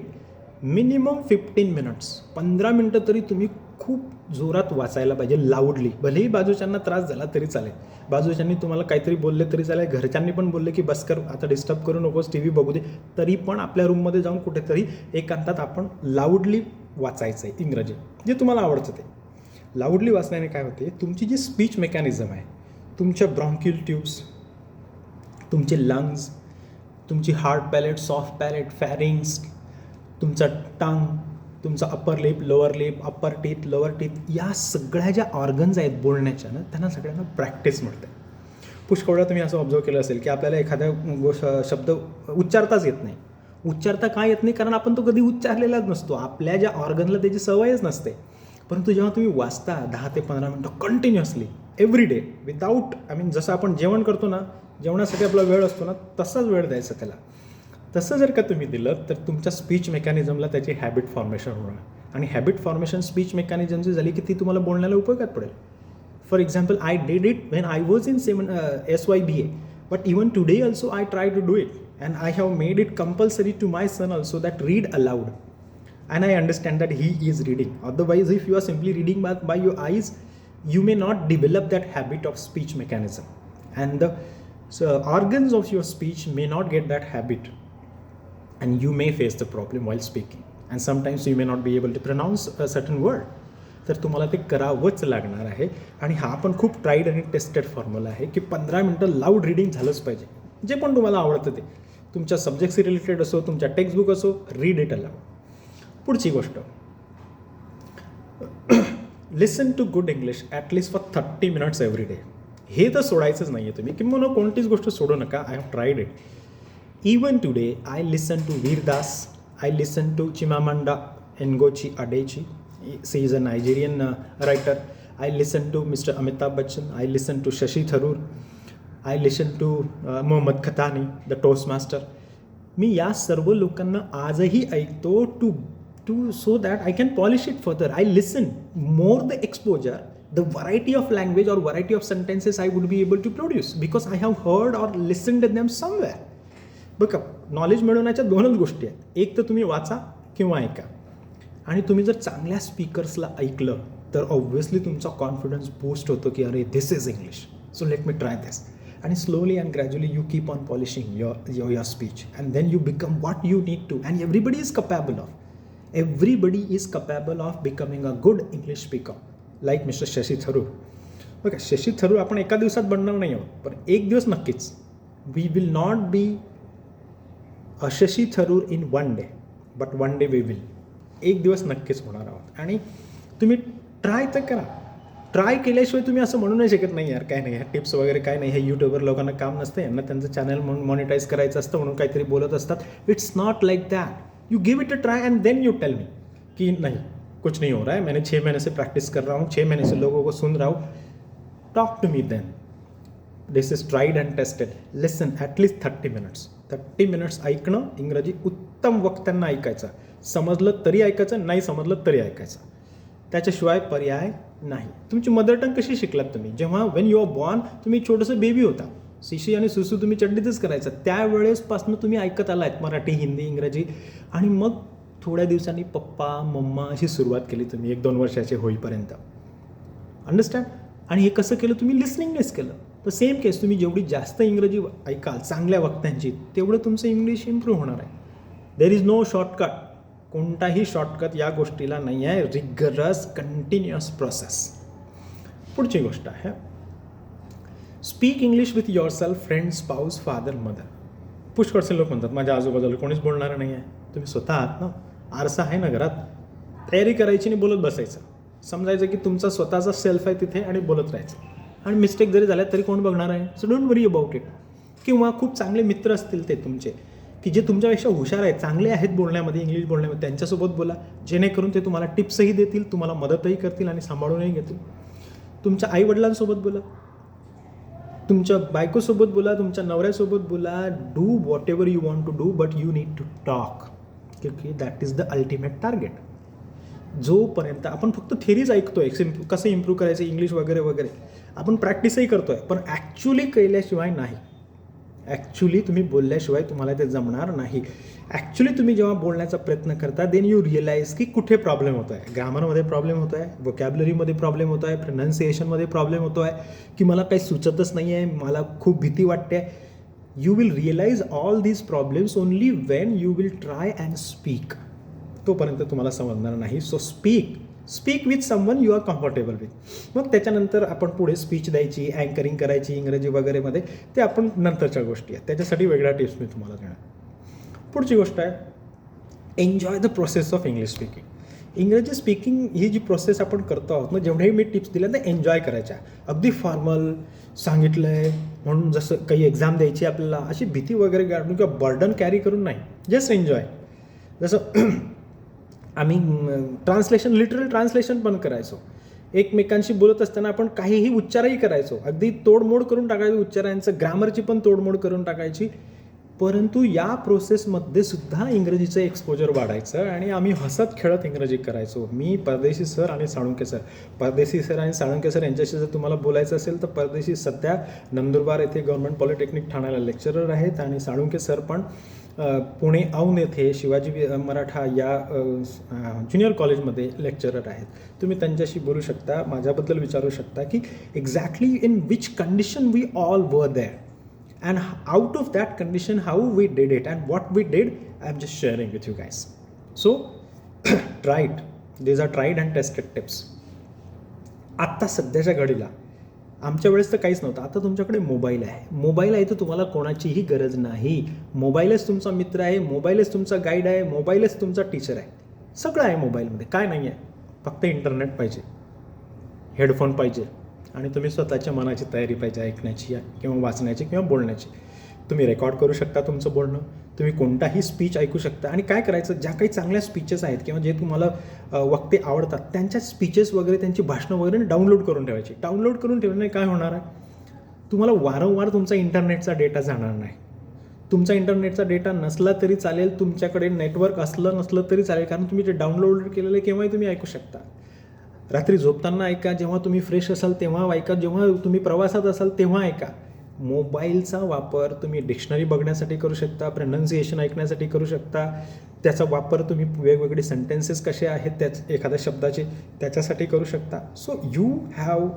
minimum 15 minutes. 15 मिनटं तरी तुम्ही खूप जोरात वाचायला पाहिजे, लाऊडली. भलेही बाजूच्यांना त्रास झाला तरी चालेल, बाजूच्यांनी तुम्हाला काहीतरी बोलले तरी चालेल, घरच्यांनी पण बोलले की बस कर आता, डिस्टर्ब करू नकोस, TV बघू दे, तरी पण आपल्या रूममध्ये जाऊन कुठेतरी एकांतात आपण लाऊडली वाचायचं आहे इंग्रजी, जे तुम्हाला आवडतं ते. लाऊडली वाचण्याने काय होते, तुमची जी स्पीच मेकॅनिझम आहे, तुमच्या ब्रॉन्क्युल ट्यूब्स, तुमचे लंग्स, तुमची hard palate, soft palate, pharynx, तुमचा टंग, तुमचा upper lip, lower lip, upper teeth, lower teeth, या सगळ्या ज्या ऑर्गन्स आहेत बोलण्याच्या ना, त्यांना सगळ्यांना प्रॅक्टिस मिळते. पुष्कळ वेळा तुम्ही असं ऑब्झर्व केलं असेल की आपल्याला एखाद्या शब्द उच्चारताच येत नाही. उच्चारता काय येत नाही, कारण आपण तो कधी उच्चारलेलाच नसतो, आपल्या ज्या ऑर्गनला त्याची सवयच नसते. परंतु जेव्हा तुम्ही वाचता 10 ते 15 मिनटं कंटिन्युअसली एव्हरी डे विदाऊट, जसं आपण जेवण करतो ना, जेवणासाठी आपला वेळ असतो ना, तसाच वेळ द्यायचा त्याला. तसं जर का तुम्ही दिलं तर तुमच्या स्पीच मेकॅनिझमला त्याची हॅबिट फॉर्मेशन होणार आणि हॅबिट फॉर्मेशन स्पीच मेकॅनिझमची झाली की ती तुम्हाला बोलण्याला उपयोगात पडेल. For example, I did it when I was in SYBA, but even today also I try to do it and I have made it compulsory to my son also that read aloud. and I understand that he is reading. Otherwise, if you are simply reading by your eyes, you may not develop that habit of speech mechanism, and the organs of your speech may not get that habit, and you may face the problem while speaking, and sometimes you may not be able to pronounce a certain word. तर तुम्हाला ते करावंच लागणार आहे. आणि हा पण खूप ट्राईड आणि टेस्टेड फॉर्म्युला आहे की 15 मिनटं लाऊड रीडिंग झालंच पाहिजे. जे पण तुम्हाला आवडतं ते, तुमच्या सब्जेक्टशी रिलेटेड असो, तुमच्या टेक्स्टबुक असो, रीड इट अलाउड. पुढची गोष्ट, listen to good English at least for 30 minutes every day. हे तर सोडायचंच नाही आहे तुम्ही, किंवा कोणतीच गोष्ट सोडू नका. I have tried it. Even today I listen to Vir Das, I listen to Chimamanda Ngozi Adichie. She is a Nigerian writer. I listen to Mr. Amitabh Bachchan. I listen to Shashi Tharoor. I listen to Mohammad Khatani, the Toastmaster. मी या सर्व लोकांना आजही ऐकतो to so that I can polish it further. I listen. More the exposure, the variety of language or variety of sentences I would be able to produce because I have heard or listened to them somewhere. बघा, knowledge मिळवण्याच्या दोनच गोष्टी आहेत. एक तर तुम्ही वाचा किंवा ऐका. आणि तुम्ही जर चांगल्या स्पीकर्सला ऐकलं तर ऑब्व्हियसली तुमचा कॉन्फिडन्स बूस्ट होतो की अरे this is English, so let me try this. आणि slowly and gradually you keep on polishing your speech and then you become what you need to. And everybody is capable of becoming a good English speaker like mister Shashi Tharoor. बघा, शशी थरूर आपण एका दिवसात बनणार नाही आहोत, पण एक दिवस नक्कीच. We will not be a Shashi Tharoor in one day, but one day we will. एक दिवस नक्कीच होणार आहोत. आणि तुम्ही ट्राय तर करा. ट्राय केल्याशिवाय तुम्ही असं म्हणू नाही शकत नाही यार काय नाही, ह्या टिप्स वगैरे काय नाही, हे यूट्यूबवर लोकांना काम नसतं, यांना त्यांचं चॅनल म्हणून मॉनिटाईज करायचं असतं म्हणून काहीतरी बोलत असतात. It's not like that. You give it a try and then you tell me कि नहीं कुछ नहीं हो रहा है, मैंने 6 महीने से प्रैक्टिस कर रहा हूँ, 6 महीने से लोगों को सुन रहा हूँ. Talk to me then. This is tried and tested. Listen at least 30 minutes. 30 minutes ऐकणं. इंग्रजी उत्तम वक्त्यांना ऐकायचं. समजलं तरी ऐकायचं, नाही समजलं तरी ऐकायचं. त्याच्याशिवाय पर्याय नाही. तुमची मदर टंग कशी शिकलात तुम्ही? जेव्हा वेन यू आर बॉर्न तुम्ही छोटंसं बेबी होता, शिशी आणि सुसू तुम्ही चड्डीतच करायचं. त्यावेळेसपासून तुम्ही ऐकत आलात मराठी, हिंदी, इंग्रजी. आणि मग थोड्या दिवसांनी पप्पा मम्मा अशी सुरुवात केली तुम्ही 1-2 वर्षाचे होईपर्यंत. अंडरस्टँड? आणि हे कसं केलं तुम्ही? लिसनिंगनेच केलं. तर सेम केस, तुम्ही जेवढी जास्त इंग्रजी ऐकाल चांगल्या वक्त्यांची, तेवढं तुमचं इंग्लिश इम्प्रूव्ह होणार आहे. There is no shortcut. कोणताही शॉर्टकट या गोष्टीला नाही आहे. Rigorous continuous process. पुढची गोष्ट आहे, speak English with your self, friend, spouse, father, mother. पुष्कळसे लोक म्हणतात माझ्या आजूबाजूला कोणीच बोलणार नाही आहे. तुम्ही स्वतः आहात ना, आरसा आहे ना घरात, तयारी करायची आणि बोलत बसायचं. समजायचं की तुमचा स्वतःचा सेल्फ आहे तिथे आणि बोलत राहायचं. आणि मिस्टेक जरी झाल्या तरी कोण बघणार आहे? So don't worry about it. किंवा खूप चांगले मित्र असतील ते तुमचे की जे तुमच्यापेक्षा हुशार आहेत, चांगले आहेत बोलण्यामध्ये, इंग्लिश बोलण्यामध्ये, त्यांच्यासोबत बोला. जेणेकरून ते तुम्हाला टिप्सही देतील, तुम्हाला मदतही करतील आणि सांभाळूनही घेतील. तुमच्या आईवडिलांसोबत बोला, तुमच्या बायकोसोबत बोला, तुमच्या नवऱ्यासोबत बोला. Do whatever you want to do, but you need to talk, क्योंकि that is the ultimate target. जोपर्यंत आपण फक्त थेरीज ऐकतोय कसं इम्प्रूव्ह करायचं इंग्लिश वगैरे वगैरे, आपण प्रॅक्टिसही करतोय, पण ॲक्च्युली केल्याशिवाय नाही. ॲक्च्युली तुम्ही बोलल्याशिवाय तुम्हाला ते जमणार नाही. ॲक्च्युली तुम्ही जेव्हा बोलण्याचा प्रयत्न करता, देन यू रिअलाइज की कुठे प्रॉब्लेम होतो आहे. ग्रामरमध्ये प्रॉब्लेम होतो आहे, वोकॅब्युलरीमध्ये प्रॉब्लेम होतो आहे, प्रोनाऊन्सिएशनमध्ये प्रॉब्लेम होतो आहे, की मला काही सुचतच नाही आहे, मला खूप भीती वाटते. You will realise all these problems only when you will try and speak. तोपर्यंत तुम्हाला समजणार नाही. So speak with someone you are comfortable with. मग त्याच्यानंतर आपण पुढे स्पीच द्यायची, अँकरिंग करायची इंग्रजी वगैरेमध्ये, ते आपण नंतरच्या गोष्टी आहेत. त्याच्यासाठी वेगळ्या टिप्स मी तुम्हाला देणार. पुढची गोष्ट आहे, enjoy the process of English speaking. इंग्रजी स्पीकिंग ही जी प्रोसेस आपण करतो आहोत, मग जेवढेही मी टिप्स दिल्या त्या एन्जॉय करायच्या. अगदी फॉर्मल सांगितलं आहे म्हणून जसं काही एक्झाम द्यायची आपल्याला अशी भीती वगैरे काढून किंवा बर्डन कॅरी करून नाही, जस्ट एन्जॉय. जसं आम्ही लिटरल ट्रान्सलेशन पण करायचो. एकमेकांशी बोलत असताना आपण काहीही उच्चारही करायचो, अगदी तोडमोड करून टाकायची उच्चारांचं, ग्रामरची पण तोडमोड करून टाकायची. परंतु या प्रोसेसमध्ये सुद्धा इंग्रजीचं एक्सपोजर वाढायचं आणि आम्ही हसत खेळत इंग्रजी करायचो. मी परदेशी सर आणि साळुंके सर यांच्याशी जर तुम्हाला बोलायचं असेल तर परदेशी सध्या नंदुरबार येथे गव्हर्नमेंट पॉलिटेक्निक ठाण्याला लेक्चरर आहेत आणि साळुंके सर पण पुणे औंध येथे शिवाजी मराठा या ज्युनियर कॉलेजमध्ये लेक्चरर आहेत. तुम्ही त्यांच्याशी बोलू शकता, माझ्याबद्दल विचारू शकता की exactly in which condition we all were there and out of that condition how we did it and what we did, I'm just sharing with you guys. So these are tried and tested tips. आत्ता सध्याच्या घडीला आमच्या वेळेस तर काहीच नव्हतं. आता तुमच्याकडे मोबाईल आहे. मोबाईल आहे तर तुम्हाला कोणाचीही गरज नाही. मोबाईलच तुमचा मित्र आहे, मोबाईलच तुमचा गाईड आहे, मोबाईलच तुमचा टीचर आहे. सगळं आहे मोबाईलमध्ये. काय नाही आहे, फक्त इंटरनेट पाहिजे, हेडफोन पाहिजे आणि तुम्ही स्वतःच्या मनाची तयारी पाहिजे ऐकण्याची किंवा वाचण्याची किंवा बोलण्याची. तुम्ही रेकॉर्ड करू शकता तुमचं बोलणं, तुम्ही कोणताही स्पीच ऐकू शकता. आणि काय करायचं, ज्या काही चांगल्या स्पीचेस आहेत किंवा जे तुम्हाला वक्ते आवडतात त्यांच्या स्पीचेस वगैरे, त्यांची भाषणं वगैरे डाउनलोड करून ठेवायची. डाउनलोड करून ठेवल्याने काय होणार आहे, तुम्हाला वारंवार तुमचा इंटरनेटचा डेटा जाणार नाही. तुमचा इंटरनेटचा डेटा नसला तरी चालेल, तुमच्याकडे नेटवर्क असलं नसलं तरी चालेल, कारण तुम्ही ते डाउनलोड केलेलं केव्हाही तुम्ही ऐकू शकता. रात्री झोपताना ऐका, जेव्हा तुम्ही फ्रेश असाल तेव्हा ऐका, जेव्हा तुम्ही प्रवासात असाल तेव्हा ऐका. मोबाईलचा वापर तुम्ही डिक्शनरी बघण्यासाठी करू शकता, प्रनन्सिएशन ऐकण्यासाठी करू शकता. त्याचा वापर तुम्ही वेगवेगळे सेंटेन्सेस कसे आहेत त्याच एखाद्या शब्दाचे त्याच्यासाठी करू शकता. So you have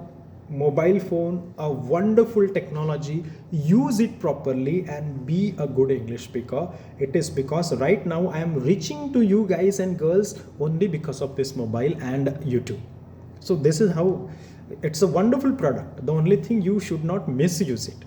mobile phone, a wonderful technology. Use it properly and be a good English speaker. It is because right now I am reaching to you guys and girls only because of this mobile and YouTube. So this is how it's a wonderful product. The only thing you should not misuse it.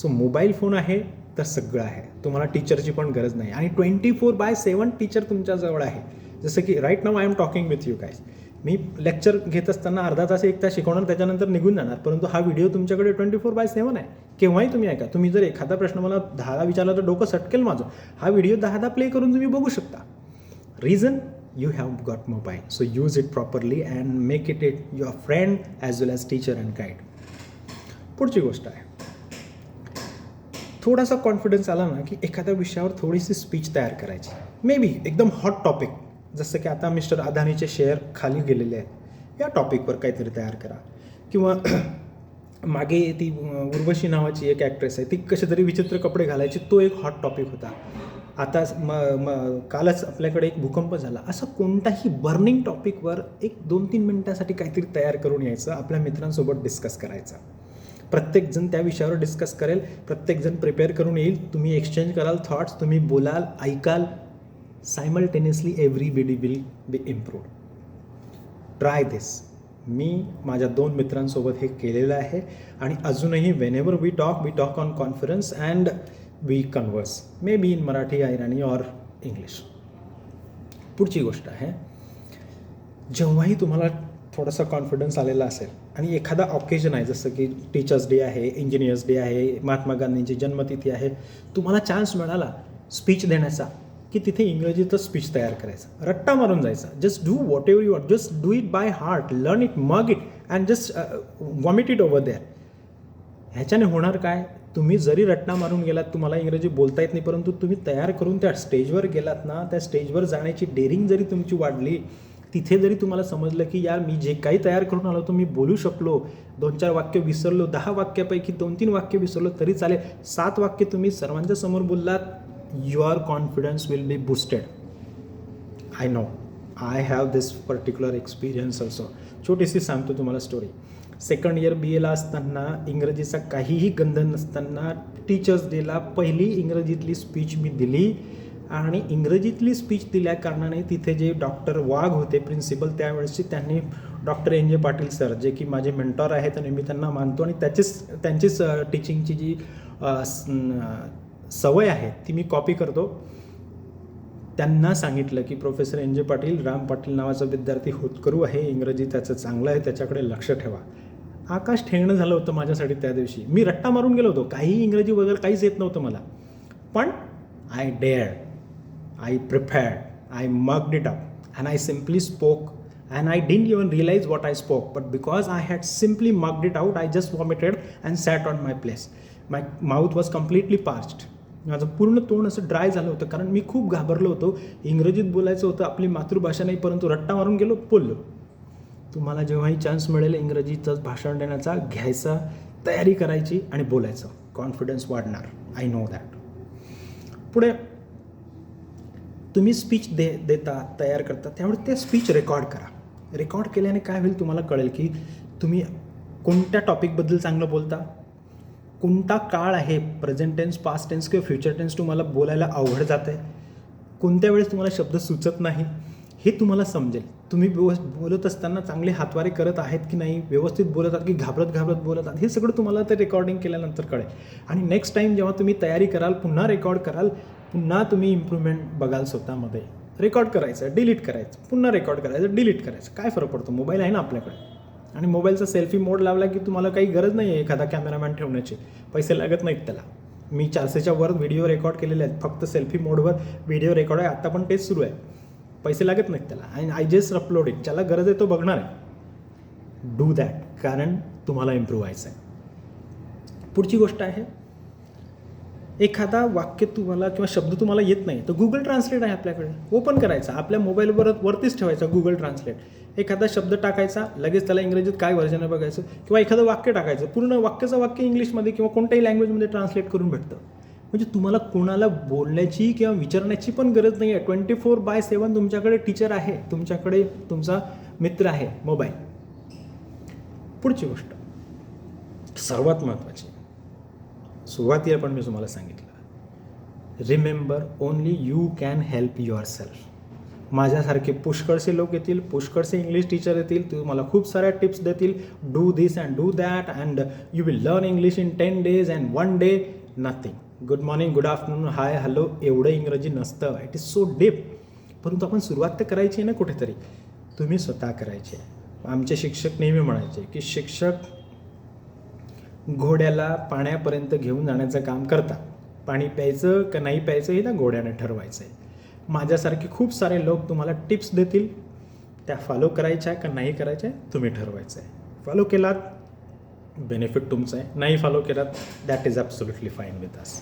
So mobile phone आहे तर सगळं आहे. तुम्हाला टीचरची पण गरज नाही आणि 24/7 teacher तुमच्याजवळ आहे. जसं की right now I am talking with you guys. मी लेक्चर घेत असताना अर्धा तास 1 तास शिकवणार, त्याच्यानंतर निघून जाणार, परंतु हा व्हिडिओ तुमच्याकडे 24/7 आहे. केव्हाही तुम्ही ऐका. तुम्ही जर एखादा प्रश्न मला 10 विचारला तर डोकं सटकेल माझं. हा व्हिडिओ 10 प्ले करून तुम्ही बघू शकता. Reason, you have got mobile, so use it properly and make it your friend as well as teacher and guide. पुढची गोष्ट आहे, थोडासा कॉन्फिडन्स आला ना की एखाद्या विषयावर थोडीशी स्पीच तयार करायची. मे बी एकदम हॉट टॉपिक, जसं की आता मिस्टर अदानीचे शेअर खाली गेलेले आहेत, या टॉपिकवर काहीतरी तयार करा. किंवा मागे ती उर्वशी नावाची एक ॲक्ट्रेस आहे, ती कसे तरी विचित्र कपडे घालायची, तो एक हॉट टॉपिक होता. आता कालच आपल्याकडे एक भूकंप झाला. असं कोणताही बर्निंग टॉपिकवर 1-2-3 मिनिटासाठी काहीतरी तयार करून यायचं, आपल्या मित्रांसोबत डिस्कस करायचं. प्रत्येकजण त्या विषयावर डिस्कस करेल, प्रत्येकजण प्रिपेअर करून येईल, तुम्ही एक्सचेंज कराल थॉट्स, तुम्ही बोलाल, ऐकाल. Simultaneously everybody will be improved. Try this. मी माझ्या 2 मित्रांसोबत हे केलेलं आहे आणि अजूनही whenever we talk on conference and we converse, maybe in Marathi, Irani or English. पुढची गोष्ट आहे, जेव्हाही तुम्हाला थोडासा कॉन्फिडन्स आलेला असेल आणि एखादा ऑकेजन आहे, जसं की टीचर्स डे आहे, इंजिनियर्स डे आहे, महात्मा गांधींची जन्मतिथी आहे, तुम्हाला चान्स मिळाला स्पीच देण्याचा की तिथे इंग्रजीतच स्पीच तयार करायचा, रट्टा मारून जायचा. Just do whatever you want, just do it by heart, learn it, mug it and just vomit it over there. ह्याच्याने होणार काय, तुम्ही जरी रट्टा मारून गेलात, तुम्हाला इंग्रजी बोलता येत नाही, परंतु तुम्ही तयार करून त्या स्टेजवर गेलात ना, त्या स्टेजवर जाण्याची डेअरिंग जरी तुमची वाढली, तिथे जरी तुम्हाला समजलं की यार मी जे काही तयार करून आलो तो मी बोलू शकलो, 2-4 वाक्य विसरलो, 10 वाक्यापैकी 2-3 वाक्य विसरलो तरी चालेल, 7 वाक्य तुम्ही सर्वांच्या समोर बोललात, your confidence will be boosted. I know, I have this particular experience also. छोटीशी सांगतो तुम्हाला स्टोरी. सेकंड इयर BA असताना, इंग्रजीचा काहीही गंध नसताना, टीचर्स डेला पहिली इंग्रजीतली स्पीच मी दिली आणि इंग्रजीतली स्पीच दिल्या कारणाने तिथे जे डॉक्टर वाघ होते प्रिन्सिपल त्यावेळेसचे, त्यांनी डॉक्टर NJ पाटील सर, जे की माझे मेंटॉर आहेत आणि मी त्यांना मानतो आणि त्यांचीच टीचिंगची जी सवय आहे ती मी कॉपी करतो. त्यांना सांगितलं की प्रोफेसर NJ पाटील, राम पाटील नावाचा विद्यार्थी होतकरू आहे, इंग्रजी त्याचं चांगलं आहे, त्याच्याकडे लक्ष ठेवा. आकाश ठेंगणं झालं होतं माझ्यासाठी त्या दिवशी. मी रट्टा मारून गेलो होतो, काही इंग्रजी वगैरे काहीच येत नव्हतं मला, पण I dared, I prepared, I mugged it up and I simply spoke and I didn't even realize what I spoke, but because I had simply mugged it out, I just vomited and sat on my place. My mouth was completely parched. माझं पूर्ण तोंड असं dry झालं होतं, कारण मी खूप घाबरलो होतो. इंग्रजीत बोलायचं होतं, आपली मातृभाषा नाही, परंतु रट्टा मारून गेलो, बोललो. तुम्हाला जेव्हाही चान्स मिळेल इंग्रजीचं भाषण देण्याचा, घ्यायचा, तयारी करायची आणि बोलायचं, कॉन्फिडन्स वाढणार. I know that. पुढे तुम्ही स्पीच देता, तयार करता, त्यामुळे ते स्पीच रेकॉर्ड करा. रेकॉर्ड केल्याने काय होईल तुम्हाला कळेल की तुम्ही कोणत्या टॉपिकबद्दल चांगलं बोलता, कोणता काळ आहे, प्रेझेंट टेन्स, पास्ट टेन्स किंवा फ्युचर टेन्स तुम्हाला बोलायला अवघड जात आहे, कोणत्या वेळेस तुम्हाला शब्द सुचत नाही, हे तुम्हाला समजेल. तुम्ही बोलत असताना चांगले हातवारे करत आहेत की नाही, व्यवस्थित बोलत आहात की घाबरत बोलत आहात, हे सगळं तुम्हाला ते रेकॉर्डिंग केल्यानंतर कळेल. आणि नेक्स्ट टाईम जेव्हा तुम्ही तयारी कराल, पुन्हा रेकॉर्ड कराल, पुन्हा तुम्ही इम्प्रूव्हमेंट बघाल स्वतःमध्ये. रेकॉर्ड करायचं, डिलीट करायचं, पुन्हा रेकॉर्ड करायचं, डिलीट करायचं. काय फरक पडतो, मोबाईल आहे ना आपल्याकडे. आणि मोबाईलचा सेल्फी मोड लावला की तुम्हाला काही गरज नाही आहे एखादा कॅमेरामॅन ठेवण्याची, पैसे लागत नाहीत त्याला. मी 400च्या वर व्हिडिओ रेकॉर्ड केलेले आहेत, फक्त सेल्फी मोडवर व्हिडिओ रेकॉर्ड आहे. आत्ता पण तेच सुरू आहे, पैसे लागत नाहीत त्याला. आणि आय जस्ट अपलोड इट, ज्याला गरज आहे तो बघणार आहे. डू दॅट, कारण तुम्हाला इम्प्रूव्ह व्हायचं आहे. पुढची गोष्ट आहे, एखादा वाक्य तुम्हाला किंवा शब्द तुम्हाला येत नाही तर गुगल ट्रान्सलेट आहे आपल्याकडे, ओपन करायचा, आपल्या मोबाईलवर वरतीच ठेवायचा गुगल ट्रान्सलेट. एखादा शब्द टाकायचा, लगेच त्याला इंग्रजीत काय व्हर्जन आहे बघायचं, किंवा एखादं वाक्य टाकायचं, पूर्ण वाक्याचं वाक्य इंग्लिशमध्ये किंवा कोणत्याही लँग्वेजमध्ये ट्रान्सलेट करून भेटतं. म्हणजे तुम्हाला कोणाला बोलण्याची किंवा विचारण्याची पण गरज नाही आहे. 24/7 तुमच्याकडे टीचर आहे, तुमच्याकडे तुमचा मित्र आहे मोबाईल. पुढची गोष्ट सर्वात महत्त्वाची, सुरुवातीला पण मी तुम्हाला सांगितलं, remember only you can help your self. माझ्यासारखे पुष्कळसे लोक येतील, पुष्कळसे इंग्लिश टीचर येतील, तुम्हाला खूप साऱ्या टिप्स देतील. Do this and do that and you will learn English in 10 days and 1 day nothing. Good morning, good afternoon, high, hello एवढं इंग्रजी नसतं. It is so deep. परंतु आपण सुरुवात तर करायची आहे ना कुठेतरी, तुम्ही स्वतः करायची आहे. आमचे शिक्षक नेहमी म्हणायचे की शिक्षक घोड्याला पाण्यापर्यंत घेऊन जाण्याचं काम करतात, पाणी प्यायचं का नाही प्यायचं हे त्या घोड्याने ठरवायचं आहे. माझ्यासारखे खूप सारे लोक तुम्हाला टिप्स देतील, त्या फॉलो करायच्या का नाही करायच्या तुम्ही ठरवायचं आहे. फॉलो केलात बेनिफिट तुमचं आहे, नाही फॉलो केलात that is absolutely fine with us.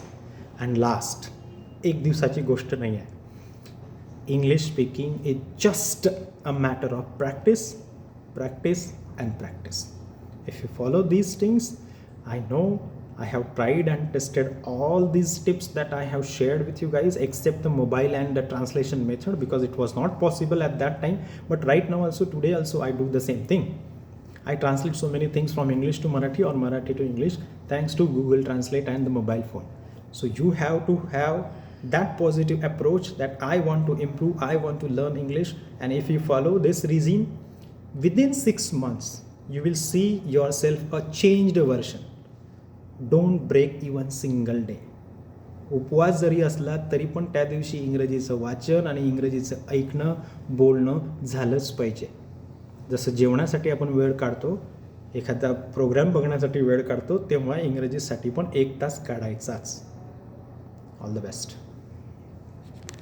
And last, एक दिवसाची गोष्ट नाही आहे. English speaking is just a matter of practice, practice and practice. If you follow these things, I know I have tried and tested all these tips that I have shared with you guys, except the mobile and the translation method, because it was not possible at that time. But right now also, today also, I do the same thing. I translate so many things from English to Marathi or Marathi to English thanks to Google Translate and the mobile phone. So you have to have that positive approach that I want to improve, I want to learn English. And if you follow this regime, within 6 months, you will see yourself a changed version. Don't break even single day. उपवास जरी असला तरी पण त्या दिवशी इंग्रजीचं वाचन आणि इंग्रजीचं ऐकणं, बोलणं झालंच पाहिजे. जसं जेवणासाठी आपण वेळ काढतो, एखादा प्रोग्राम बघण्यासाठी वेळ काढतो, तेव्हा इंग्रजीसाठी पण 1 तास काढायचाच. All the best.